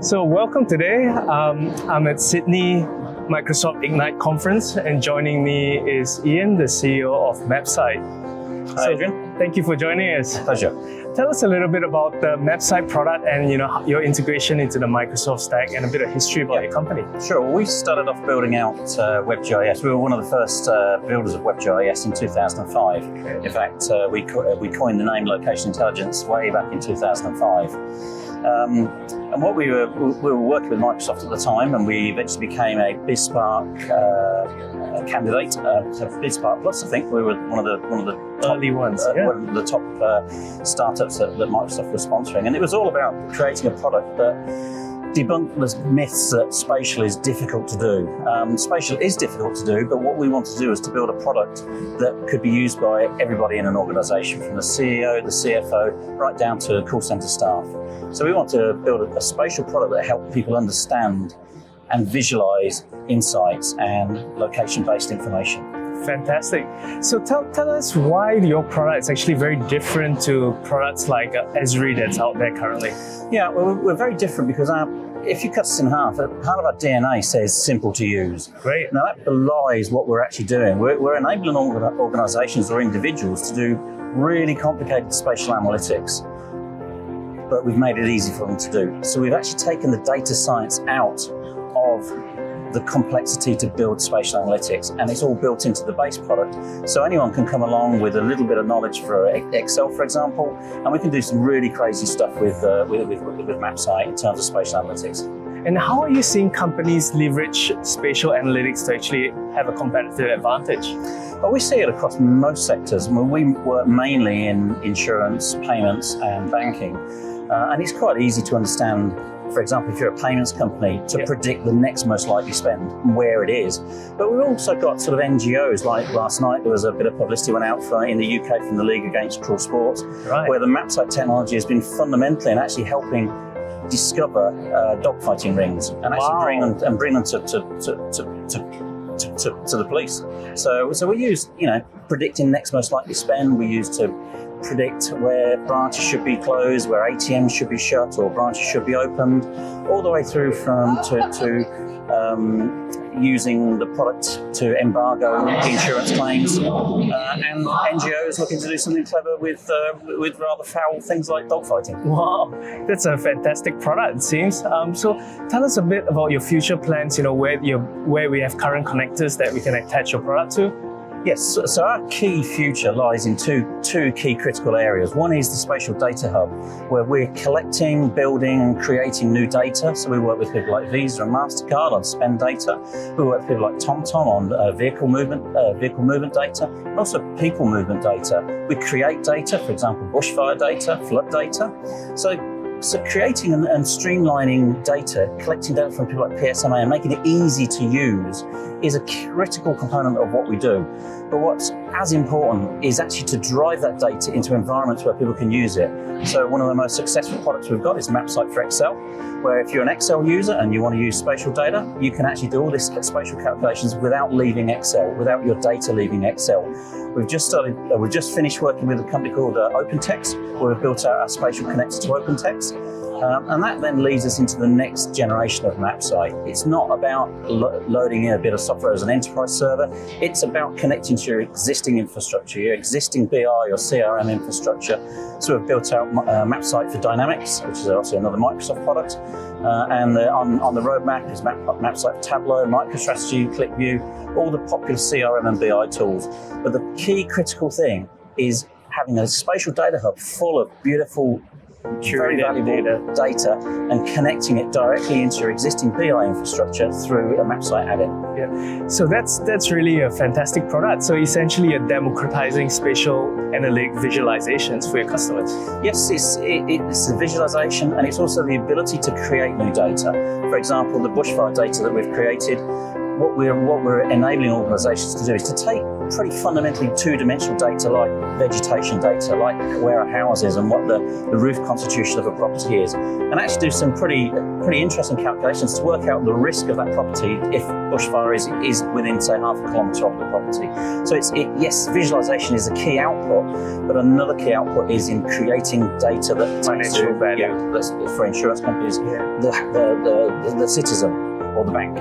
So welcome today. I'm at Sydney Microsoft Ignite conference, and joining me is Ian, the CEO of Mapcite. Hi, Adrian. Thank you for joining us. Pleasure. Tell us a little bit about the Mapcite product and your integration into the Microsoft stack and a bit of history about your company. Sure. Well, we started off building out WebGIS. We were one of the first builders of WebGIS in 2005. Okay. In fact, we coined the name location intelligence way back in 2005. And what we were working with Microsoft at the time, and we eventually became a BizSpark candidate. So BizSpark Plus, I think we were one of the top, Early ones, one of the top startups that Microsoft was sponsoring, and it was all about creating a product that debunked the myths that spatial is difficult to do. Spatial is difficult to do, but what we want to do is to build a product that could be used by everybody in an organisation, from the CEO, the CFO, right down to call centre staff. So we want to build a spatial product that helps people understand and visualise insights and location-based information. Fantastic. So tell us why your product is actually very different to products like Esri that's out there currently. Yeah, well, we're very different because if you cut us in half, part of our DNA says simple to use. Great. Now that belies what we're actually doing. We're enabling organisations or individuals to do really complicated spatial analytics, but we've made it easy for them to do. So we've actually taken the data science out of the complexity to build spatial analytics, and it's all built into the base product. So anyone can come along with a little bit of knowledge for Excel, for example, and we can do some really crazy stuff with Mapcite in terms of spatial analytics. And how are you seeing companies leverage spatial analytics to actually have a competitive advantage? Well, we see it across most sectors. We work mainly in insurance, payments, and banking, and it's quite easy to understand. For example, if you're a payments company, to predict the next most likely spend and where it is. But we've also got sort of NGOs, like last night there was a bit of publicity went out in the UK from the League Against Cruel Sports, where the Mapcite technology has been fundamental in actually helping discover dogfighting rings and actually bring them to the police. So we use, predicting next most likely spend. We use to predict where branches should be closed, where ATMs should be shut or branches should be opened, all the way through to using the product to embargo insurance claims, and NGOs looking to do something clever with rather foul things like dogfighting. Wow, that's a fantastic product, it seems. So tell us a bit about your future plans, where we have current connectors that we can attach your product to. Yes, so our key future lies in two key critical areas. One is the Spatial Data Hub, where we're collecting, building, and creating new data. So we work with people like Visa and Mastercard on spend data. We work with people like TomTom on vehicle movement data, and also people movement data. We create data, for example, bushfire data, flood data. So creating and streamlining data, collecting data from people like PSMA and making it easy to use is a critical component of what we do. But what's as important is actually to drive that data into environments where people can use it. So one of the most successful products we've got is Mapcite for Excel, where if you're an Excel user and you want to use spatial data, you can actually do all these spatial calculations without leaving Excel, without your data leaving Excel. We've just finished working with a company called OpenText, where we've built out our spatial connector to OpenText. And that then leads us into the next generation of Mapcite. It's not about loading in a bit of software as an enterprise server. It's about connecting to your existing infrastructure, your existing BI or CRM infrastructure. So we've built out Mapcite for Dynamics, which is also another Microsoft product. And on the roadmap is Mapcite for Tableau, MicroStrategy, ClickView, all the popular CRM and BI tools. But the key critical thing is having a spatial data hub full of beautiful, very valuable data and connecting it directly into your existing BI infrastructure through a Mapcite add-in. Yeah, so that's really a fantastic product. So essentially you're democratizing spatial analytic visualizations for your customers. Yes, it's the visualization, and it's also the ability to create new data. For example, the bushfire data that we've created, what we're enabling organisations to do is to take pretty fundamentally two-dimensional data like vegetation data, like where are houses and what the roof constitution of a property is, and actually do some pretty interesting calculations to work out the risk of that property if bushfire is within, say, half a kilometre of the property. So yes, visualisation is a key output, but another key output is in creating data that Financial value. for insurance companies, the citizen or the bank.